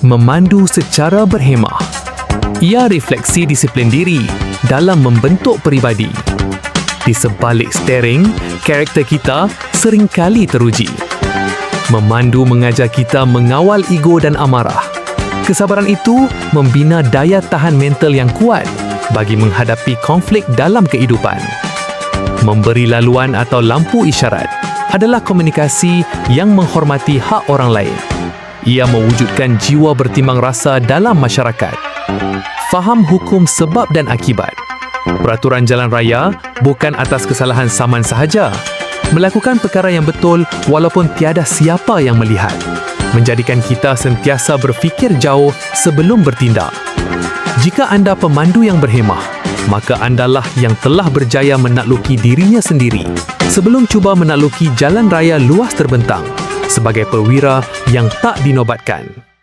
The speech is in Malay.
memandu secara berhemah. Ia refleksi disiplin diri dalam membentuk peribadi. Di sebalik steering, karakter kita seringkali teruji. Memandu mengajar kita mengawal ego dan amarah. Kesabaran itu membina daya tahan mental yang kuat bagi menghadapi konflik dalam kehidupan. Memberi laluan atau lampu isyarat adalah komunikasi yang menghormati hak orang lain. Ia mewujudkan jiwa bertimbang rasa dalam masyarakat. Faham hukum sebab dan akibat. Peraturan jalan raya bukan atas kesalahan saman sahaja. Melakukan perkara yang betul walaupun tiada siapa yang melihat. Menjadikan kita sentiasa berfikir jauh sebelum bertindak. Jika anda pemandu yang berhemah, maka andalah yang telah berjaya menakluki dirinya sendiri sebelum cuba menakluki jalan raya luas terbentang sebagai perwira yang tak dinobatkan.